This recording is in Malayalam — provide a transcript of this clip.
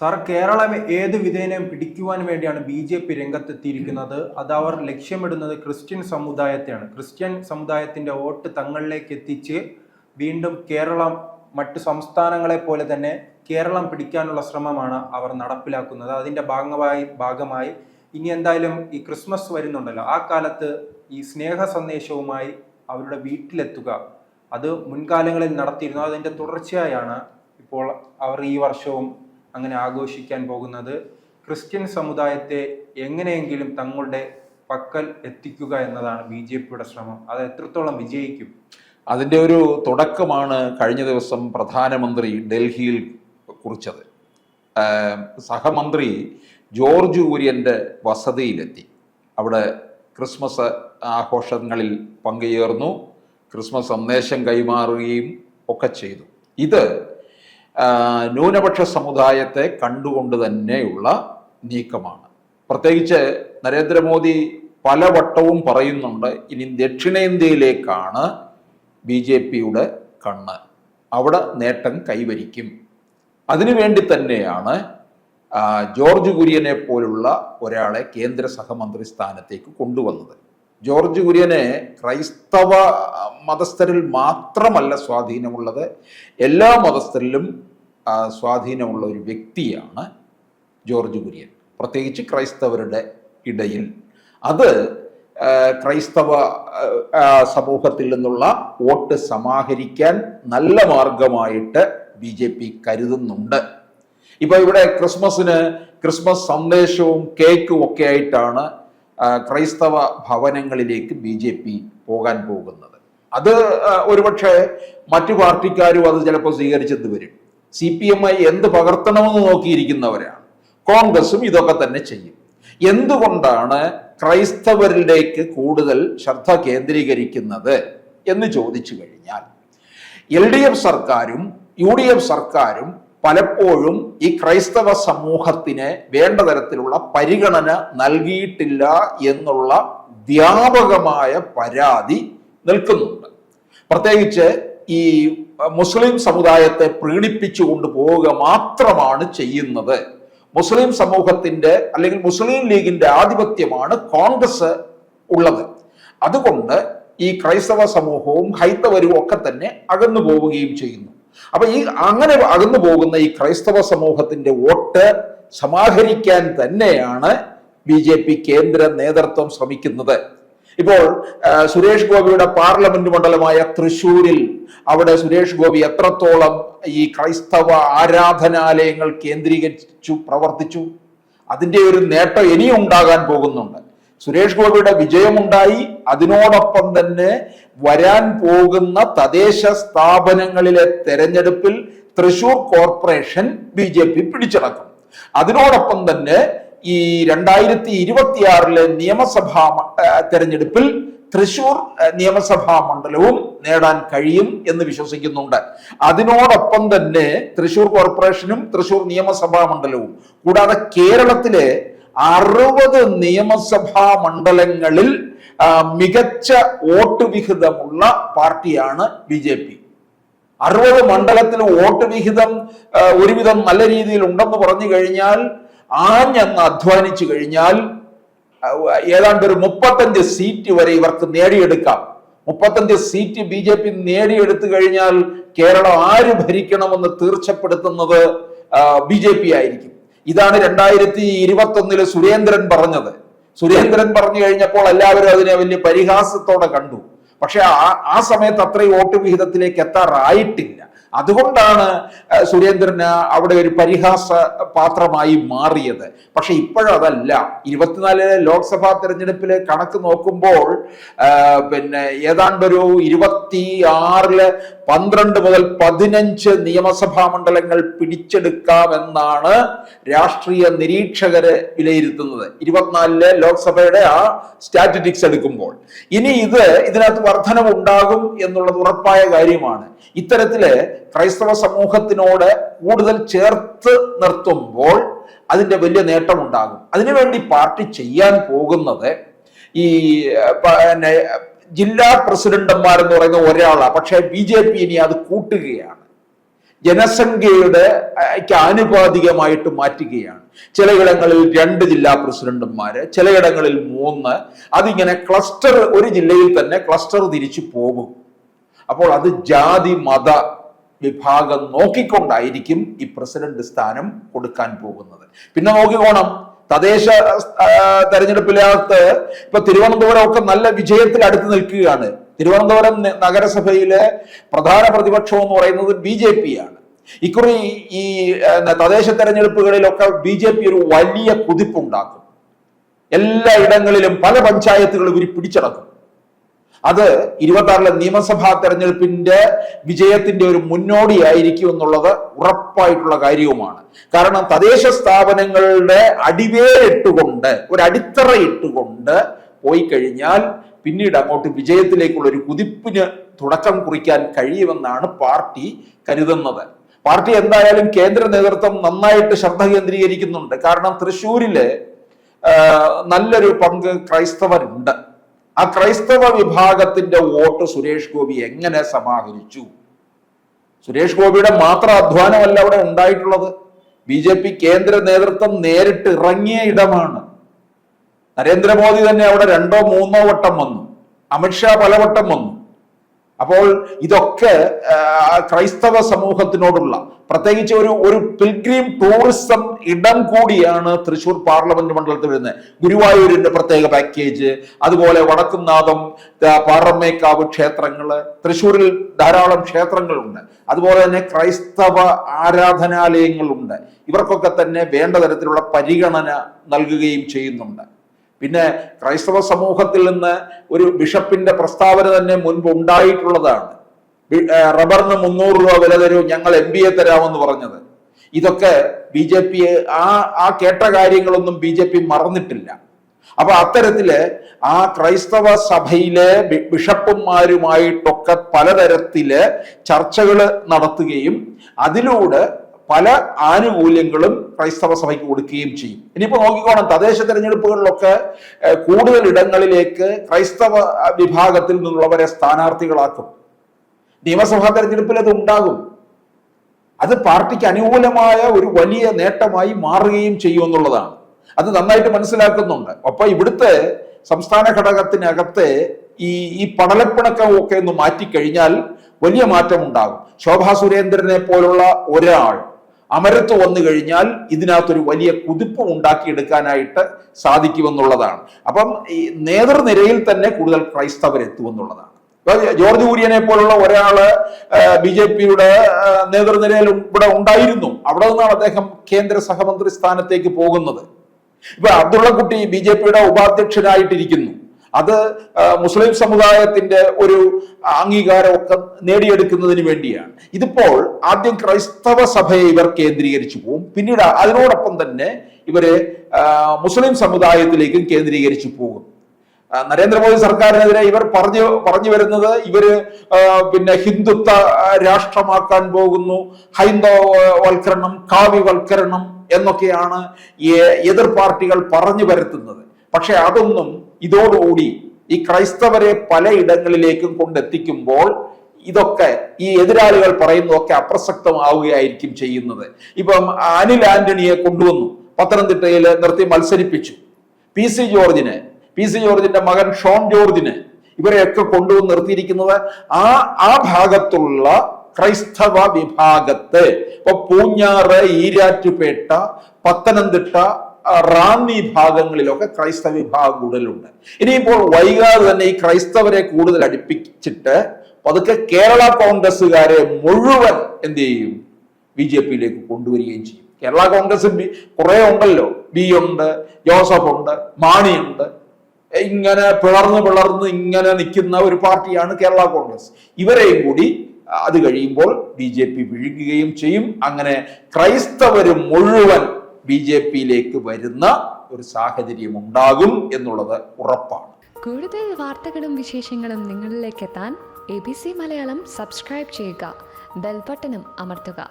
സാർ, കേരളം ഏത് വിധേനയും പിടിക്കുവാൻ വേണ്ടിയാണ് BJP രംഗത്തെത്തിയിരിക്കുന്നത്. അത് അവർ ലക്ഷ്യമിടുന്നത് ക്രിസ്ത്യൻ സമുദായത്തെയാണ്. ക്രിസ്ത്യൻ സമുദായത്തിന്റെ വോട്ട് തങ്ങളിലേക്ക് എത്തിച്ച് വീണ്ടും കേരളം മറ്റ് സംസ്ഥാനങ്ങളെ പോലെ തന്നെ കേരളം പിടിക്കാനുള്ള ശ്രമമാണ് അവർ നടപ്പിലാക്കുന്നത്. അതിന്റെ ഭാഗമായി ഇനി എന്തായാലും ഈ ക്രിസ്മസ് വരുന്നുണ്ടല്ലോ, ആ കാലത്ത് ഈ സ്നേഹ സന്ദേശവുമായി അവരുടെ വീട്ടിലെത്തുക, അത് മുൻകാലങ്ങളിൽ നടത്തിയിരുന്നു. അതിന്റെ തുടർച്ചയായാണ് ഇപ്പോൾ അവർ ഈ വർഷവും അങ്ങനെ ആഘോഷിക്കാൻ പോകുന്നത്. ക്രിസ്ത്യൻ സമുദായത്തെ എങ്ങനെയെങ്കിലും തങ്ങളുടെ പക്കൽ എത്തിക്കുക എന്നതാണ് BJPയുടെ ശ്രമം. അത് എത്രത്തോളം വിജയിക്കും? അതിൻ്റെ ഒരു തുടക്കമാണ് കഴിഞ്ഞ ദിവസം പ്രധാനമന്ത്രി ഡൽഹിയിൽ കുറിച്ചത്. സഹമന്ത്രി ജോർജ് കുര്യൻ്റെ വസതിയിലെത്തി. അവിടെ ക്രിസ്മസ് ആഘോഷങ്ങളിൽ പങ്കുചേർന്നു, ക്രിസ്മസ് സന്ദേശം കൈമാറുകയും ഒക്കെ ചെയ്തു. ഇത് ന്യൂനപക്ഷ സമുദായത്തെ കണ്ടുകൊണ്ട് തന്നെയുള്ള നീക്കമാണ്. പ്രത്യേകിച്ച് നരേന്ദ്രമോദി പലവട്ടവും പറയുന്നുണ്ട്, ഇനി ദക്ഷിണേന്ത്യയിലേക്കാണ് BJPയുടെ കണ്ണ്, അവിടെ നേട്ടം കൈവരിക്കും. അതിനുവേണ്ടി തന്നെയാണ് ജോർജ് കുര്യനെ പോലുള്ള ഒരാളെ കേന്ദ്ര സഹമന്ത്രി സ്ഥാനത്തേക്ക് കൊണ്ടുവന്നത്. ജോർജ് കുര്യനെ ക്രൈസ്തവ മതസ്ഥരിൽ മാത്രമല്ല സ്വാധീനമുള്ളത്, എല്ലാ മതസ്ഥരിലും സ്വാധീനമുള്ള ഒരു വ്യക്തിയാണ് ജോർജ് കുര്യൻ, പ്രത്യേകിച്ച് ക്രൈസ്തവരുടെ ഇടയിൽ. അത് ക്രൈസ്തവ സമൂഹത്തിൽ നിന്നുള്ള വോട്ട് സമാഹരിക്കാൻ നല്ല മാർഗമായിട്ട് BJP കരുതുന്നുണ്ട്. ഇപ്പൊ ഇവിടെ ക്രിസ്മസ് സന്ദേശവും കേക്കും ഒക്കെ ആയിട്ടാണ് ക്രൈസ്തവ ഭവനങ്ങളിലേക്ക് BJP പോകാൻ പോകുന്നത്. അത് ഒരുപക്ഷെ മറ്റു പാർട്ടിക്കാരും അത് ചിലപ്പോൾ സ്വീകരിച്ചെന്ന് വരും. CPI എന്ത് പകർത്തണമെന്ന് നോക്കിയിരിക്കുന്നവരാണ്. കോൺഗ്രസും ഇതൊക്കെ തന്നെ ചെയ്യും. എന്തുകൊണ്ടാണ് ക്രൈസ്തവരിലേക്ക് കൂടുതൽ ശ്രദ്ധ കേന്ദ്രീകരിക്കുന്നത് എന്ന് ചോദിച്ചു കഴിഞ്ഞാൽ, LDF സർക്കാരും UDF സർക്കാരും പലപ്പോഴും ഈ ക്രൈസ്തവ സമൂഹത്തിന് വേണ്ട തരത്തിലുള്ള പരിഗണന നൽകിയിട്ടില്ല എന്നുള്ള വ്യാപകമായ പരാതി നിൽക്കുന്നുണ്ട്. പ്രത്യേകിച്ച് ഈ മുസ്ലിം സമുദായത്തെ പ്രീണിപ്പിച്ചു കൊണ്ടുപോവുക മാത്രമാണ് ചെയ്യുന്നത്. മുസ്ലിം സമൂഹത്തിന്റെ അല്ലെങ്കിൽ മുസ്ലിം ലീഗിന്റെ ആധിപത്യമാണ് കോൺഗ്രസ് ഉള്ളത്. അതുകൊണ്ട് ഈ ക്രൈസ്തവ സമൂഹവും ഹൈന്ദവരും ഒക്കെ തന്നെ അകന്നു പോവുകയും ചെയ്യുന്നു. അപ്പൊ ഈ അങ്ങനെ അകന്നു പോകുന്ന ഈ ക്രൈസ്തവ സമൂഹത്തിന്റെ വോട്ട് സമാഹരിക്കാൻ തന്നെയാണ് BJP കേന്ദ്ര നേതൃത്വം ശ്രമിക്കുന്നത്. ഇപ്പോൾ സുരേഷ് ഗോപിയുടെ പാർലമെന്റ് മണ്ഡലമായ തൃശ്ശൂരിൽ അവിടെ സുരേഷ് ഗോപി എത്രത്തോളം ഈ ക്രൈസ്തവ ആരാധനാലയങ്ങൾ കേന്ദ്രീകരിച്ചു പ്രവർത്തിച്ചു, അതിൻ്റെ ഒരു നേട്ടം ഇനിയും ഉണ്ടാകാൻ പോകുന്നുണ്ട്. സുരേഷ് ഗോപിയുടെ വിജയമുണ്ടായി, അതിനോടൊപ്പം തന്നെ വരാൻ പോകുന്ന തദ്ദേശ സ്ഥാപനങ്ങളിലെ തെരഞ്ഞെടുപ്പിൽ തൃശൂർ കോർപ്പറേഷൻ BJP പിടിച്ചടക്കും. അതിനോടൊപ്പം തന്നെ ഈ 2026 നിയമസഭാ തെരഞ്ഞെടുപ്പിൽ തൃശൂർ നിയമസഭാ മണ്ഡലവും നേടാൻ കഴിയും എന്ന് വിശ്വസിക്കുന്നുണ്ട്. അതിനോടൊപ്പം തന്നെ തൃശൂർ കോർപ്പറേഷനും തൃശൂർ നിയമസഭാ മണ്ഡലവും കൂടാതെ കേരളത്തിലെ 60 നിയമസഭാ മണ്ഡലങ്ങളിൽ മികച്ച വോട്ട് വിഹിതമുള്ള പാർട്ടിയാണ് BJP. 60 മണ്ഡലത്തിൽ വോട്ട് വിഹിതം ഒരുവിധം നല്ല രീതിയിൽ ഉണ്ടെന്ന് പറഞ്ഞു കഴിഞ്ഞാൽ, ആഞ്ഞെന്ന് അധ്വാനിച്ചു കഴിഞ്ഞാൽ ഏതാണ്ട് ഒരു 35 സീറ്റ് വരെ ഇവർക്ക് നേടിയെടുക്കാം. 35 സീറ്റ് BJP നേടിയെടുത്തു കഴിഞ്ഞാൽ കേരളം ആര് ഭരിക്കണമെന്ന് തീർച്ചപ്പെടുത്തുന്നത് BJP ആയിരിക്കും. ഇതാണ് 2021 സുരേന്ദ്രൻ പറഞ്ഞത്. സുരേന്ദ്രൻ പറഞ്ഞു കഴിഞ്ഞപ്പോൾ എല്ലാവരും അതിനെ വലിയ പരിഹാസത്തോടെ കണ്ടു. പക്ഷെ ആ സമയത്ത് അത്രയും വോട്ട് വിഹിതത്തിലേക്ക് എത്താറായിട്ടില്ല. അതുകൊണ്ടാണ് സുരേന്ദ്രന് അവിടെ ഒരു പരിഹാസ പാത്രമായി മാറിയത്. പക്ഷെ ഇപ്പോഴതല്ല. 24 ലോക്സഭാ തെരഞ്ഞെടുപ്പിലെ കണക്ക് നോക്കുമ്പോൾ ഏതാണ്ടൊരു 26 12 മുതൽ 15 നിയമസഭാ മണ്ഡലങ്ങൾ പിടിച്ചെടുക്കാമെന്നാണ് രാഷ്ട്രീയ നിരീക്ഷകര് വിലയിരുത്തുന്നത്. 24 ലോക്സഭയുടെ ആ സ്റ്റാറ്റിസ്റ്റിക്സ് എടുക്കുമ്പോൾ ഇനി ഇതിനകത്ത് വർധനവ് ഉണ്ടാകും എന്നുള്ളത് ഉറപ്പായ കാര്യമാണ്. ഇത്തരത്തില് ക്രൈസ്തവ സമൂഹത്തിനോട് കൂടുതൽ ചേർത്ത് നിർത്തുമ്പോൾ അതിന്റെ വലിയ നേട്ടമുണ്ടാകും. അതിനുവേണ്ടി പാർട്ടി ചെയ്യാൻ പോകുന്നത് ഈ ജില്ലാ പ്രസിഡന്റുമാരെന്ന് പറയുന്ന ഒരാളാണ്. പക്ഷേ BJP ഇനി അത് കൂട്ടുകയാണ്. ജനസംഖ്യയുടെ ആനുപാതികമായിട്ട് മാറ്റുകയാണ്. ചിലയിടങ്ങളിൽ 2 ജില്ലാ പ്രസിഡന്റുമാര്, ചിലയിടങ്ങളിൽ 3, അതിങ്ങനെ ക്ലസ്റ്റർ, ഒരു ജില്ലയിൽ തന്നെ ക്ലസ്റ്റർ തിരിച്ചു പോകും. അപ്പോൾ അത് ജാതി മത വിഭാഗം നോക്കിക്കൊണ്ടായിരിക്കും ഈ പ്രസിഡന്റ് സ്ഥാനം കൊടുക്കാൻ പോകുന്നത്. പിന്നെ നോക്കിക്കോണം, തദ്ദേശ തെരഞ്ഞെടുപ്പിനകത്ത് ഇപ്പൊ തിരുവനന്തപുരം ഒക്കെ നല്ല വിജയത്തിൽ അടുത്ത് നിൽക്കുകയാണ്. തിരുവനന്തപുരം നഗരസഭയിലെ പ്രധാന പ്രതിപക്ഷം എന്ന് പറയുന്നത് BJP ആണ്. ഇക്കുറി ഈ തദ്ദേശ തെരഞ്ഞെടുപ്പുകളിലൊക്കെ BJP ഒരു വലിയ കുതിപ്പുണ്ടാക്കും. എല്ലാ ഇടങ്ങളിലും പല പഞ്ചായത്തുകളും ഇവർ പിടിച്ചടക്കും. അത് 26-ലെ നിയമസഭാ തെരഞ്ഞെടുപ്പിന്റെ വിജയത്തിന്റെ ഒരു മുന്നോടിയായിരിക്കും എന്നുള്ളത് ഉറപ്പായിട്ടുള്ള കാര്യവുമാണ്. കാരണം തദ്ദേശ സ്ഥാപനങ്ങളുടെ അടിവേരിട്ടുകൊണ്ട്, ഒരു അടിത്തറ ഇട്ടുകൊണ്ട് പോയി കഴിഞ്ഞാൽ പിന്നീട് അങ്ങോട്ട് വിജയത്തിലേക്കുള്ള ഒരു കുതിപ്പിന് തുടക്കം കുറിക്കാൻ കഴിയുമെന്നാണ് പാർട്ടി കരുതുന്നത്. പാർട്ടി എന്തായാലും കേന്ദ്ര നേതൃത്വം നന്നായിട്ട് ശ്രദ്ധ കേന്ദ്രീകരിക്കുന്നുണ്ട്. കാരണം തൃശ്ശൂരില് നല്ലൊരു പങ്ക് ക്രൈസ്തവരുണ്ട്. ആ ക്രൈസ്തവ വിഭാഗത്തിന്റെ വോട്ട് സുരേഷ് ഗോപി എങ്ങനെ സമാഹരിച്ചു? സുരേഷ് ഗോപിയുടെ മാത്രം അധ്വാനമല്ല അവിടെ ഉണ്ടായിട്ടുള്ളത്. BJP കേന്ദ്ര നേതൃത്വം നേരിട്ട് ഇറങ്ങിയ ഇടമാണ്. നരേന്ദ്രമോദി തന്നെ അവിടെ 2ഓ 3ഓ വട്ടം വന്നു, അമിത്ഷാ പലവട്ടം വന്നു. അപ്പോൾ ഇതൊക്കെ ക്രൈസ്തവ സമൂഹത്തിനോടുള്ള, പ്രത്യേകിച്ച് ഒരു പിൽഗ്രീം ടൂറിസം ഇടം കൂടിയാണ് തൃശ്ശൂർ പാർലമെന്റ് മണ്ഡലത്തിൽ വരുന്നത്. ഗുരുവായൂരിന്റെ പ്രത്യേക പാക്കേജ്, അതുപോലെ വടക്കുംനാഥം, പാറമേക്കാവ് ക്ഷേത്രങ്ങള്, തൃശ്ശൂരിൽ ധാരാളം ക്ഷേത്രങ്ങളുണ്ട്. അതുപോലെ തന്നെ ക്രൈസ്തവ ആരാധനാലയങ്ങളുണ്ട്. ഇവർക്കൊക്കെ തന്നെ വേണ്ട തരത്തിലുള്ള പരിഗണന നൽകുകയും ചെയ്യുന്നുണ്ട്. പിന്നെ ക്രൈസ്തവ സമൂഹത്തിൽ നിന്ന് ഒരു ബിഷപ്പിന്റെ പ്രസ്താവന തന്നെ മുൻപ് ഉണ്ടായിട്ടുള്ളതാണ്. റബ്ബറിന് 300 രൂപ വില തരൂ, ഞങ്ങൾ MBA തരാമെന്ന് പറഞ്ഞത്. ഇതൊക്കെ BJP ആ കേട്ട കാര്യങ്ങളൊന്നും BJP മറന്നിട്ടില്ല. അപ്പൊ അത്തരത്തില് ആ ക്രൈസ്തവ സഭയിലെ ബിഷപ്പുമാരുമായിട്ടൊക്കെ പലതരത്തില് ചർച്ചകൾ നടത്തുകയും അതിലൂടെ പല ആനുകൂല്യങ്ങളും ക്രൈസ്തവ സഭയ്ക്ക് കൊടുക്കുകയും ചെയ്യും. ഇനിയിപ്പോ നോക്കിക്കോണം, തദ്ദേശ തെരഞ്ഞെടുപ്പുകളിലൊക്കെ കൂടുതൽ ഇടങ്ങളിലേക്ക് ക്രൈസ്തവ വിഭാഗത്തിൽ നിന്നുള്ളവരെ സ്ഥാനാർത്ഥികളാക്കും. നിയമസഭാ തെരഞ്ഞെടുപ്പിൽ അത് ഉണ്ടാകും. അത് പാർട്ടിക്ക് അനുകൂലമായ ഒരു വലിയ നേട്ടമായി മാറുകയും ചെയ്യുമെന്നുള്ളതാണ്. അത് നന്നായിട്ട് മനസ്സിലാക്കുന്നുണ്ട്. ഒപ്പം ഇവിടുത്തെ സംസ്ഥാന ഘടകത്തിനകത്തെ ഈ പടലപ്പിണക്കമൊക്കെ ഒന്ന് മാറ്റിക്കഴിഞ്ഞാൽ വലിയ മാറ്റം ഉണ്ടാകും. ശോഭാ സുരേന്ദ്രനെ പോലുള്ള ഒരാൾ അമരത്ത് വന്നു കഴിഞ്ഞാൽ ഇതിനകത്തൊരു വലിയ കുതിപ്പ് ഉണ്ടാക്കിയെടുക്കാനായിട്ട് സാധിക്കുമെന്നുള്ളതാണ്. അപ്പം ഈ നേതൃനിരയിൽ തന്നെ കൂടുതൽ ക്രൈസ്തവരെത്തുമെന്നുള്ളതാണ്. ജോർജ് കുര്യനെ പോലുള്ള ഒരാള് BJPയുടെ നേതൃനിരയിൽ ഇവിടെ ഉണ്ടായിരുന്നു. അവിടെ നിന്നാണ് അദ്ദേഹം കേന്ദ്ര സഹമന്ത്രി സ്ഥാനത്തേക്ക് പോകുന്നത്. ഇപ്പൊ അബ്ദുള്ളക്കുട്ടി BJPയുടെ ഉപാധ്യക്ഷനായിട്ടിരിക്കുന്നു. അത് മുസ്ലിം സമുദായത്തിന്റെ ഒരു അംഗീകാരമൊക്കെ നേടിയെടുക്കുന്നതിന് വേണ്ടിയാണ്. ഇതിപ്പോൾ ആദ്യം ക്രൈസ്തവ സഭയെ ഇവർ കേന്ദ്രീകരിച്ചു പോകും, പിന്നീട് അതിനോടൊപ്പം തന്നെ ഇവര് മുസ്ലിം സമുദായത്തിലേക്കും കേന്ദ്രീകരിച്ചു പോകും. നരേന്ദ്രമോദി സർക്കാരിനെതിരെ ഇവർ പറഞ്ഞു വരുന്നത് ഇവര് പിന്നെ ഹിന്ദുത്വ രാഷ്ട്രമാക്കാൻ പോകുന്നു, ഹൈന്ദവവൽക്കരണം, കാവ്യവൽക്കരണം എന്നൊക്കെയാണ് എതിർ പാർട്ടികൾ പറഞ്ഞു വരുത്തുന്നത്. പക്ഷെ അതൊന്നും ഇതോടുകൂടി ഈ ക്രൈസ്തവരെ പലയിടങ്ങളിലേക്കും കൊണ്ടെത്തിക്കുമ്പോൾ ഇതൊക്കെ ഈ എതിരാളികൾ പറയുന്നതൊക്കെ അപ്രസക്തമാവുകയായിരിക്കും ചെയ്യുന്നത്. ഇപ്പം അനിൽ ആന്റണിയെ കൊണ്ടുവന്നു, പത്തനംതിട്ടയിൽ നിർത്തി മത്സരിപ്പിച്ചു. പി സി ജോർജിന്റെ മകൻ ഷോൺ ജോർജിന്, ഇവരെയൊക്കെ കൊണ്ടുവന്ന് നിർത്തിയിരിക്കുന്നത് ആ ഭാഗത്തുള്ള ക്രൈസ്തവ വിഭാഗത്തെ. ഇപ്പൊ പൂഞ്ഞാറ്, ഈരാറ്റുപേട്ട, പത്തനംതിട്ട, റാന്നി ഭാഗങ്ങളിലൊക്കെ ക്രൈസ്തവ വിഭാഗം കൂടുതലുണ്ട്. ഇനിയിപ്പോൾ വൈകാതെ തന്നെ ഈ ക്രൈസ്തവരെ കൂടുതൽ അടുപ്പിച്ചിട്ട് പതുക്കെ കേരള കോൺഗ്രസ്സുകാരെ മുഴുവൻ എന്ത് ചെയ്യും? BJPയിലേക്ക് കൊണ്ടുവരികയും ചെയ്യും. കേരള കോൺഗ്രസ് കുറെ ഉണ്ടല്ലോ, ബി ഉണ്ട്, ജോസഫ് ഉണ്ട്, മാണിയുണ്ട്. ഇങ്ങനെ പിളർന്ന് ഇങ്ങനെ നിൽക്കുന്ന ഒരു പാർട്ടിയാണ് കേരള കോൺഗ്രസ്. ഇവരെയും കൂടി അത് കഴിയുമ്പോൾ BJP വിഴുകുകയും ചെയ്യും. അങ്ങനെ ക്രൈസ്തവര് മുഴുവൻ BJPയിലേക്ക് വരുന്ന ഒരു സാഹചര്യം ഉണ്ടാകും എന്നുള്ളത് ഉറപ്പാണ്. കൂടുതൽ വാർത്തകളും വിശേഷങ്ങളും നിങ്ങളിലേക്ക് എത്താൻ ABC മലയാളം സബ്സ്ക്രൈബ് ചെയ്യുക, ബെൽ ബട്ടണും അമർത്തുക.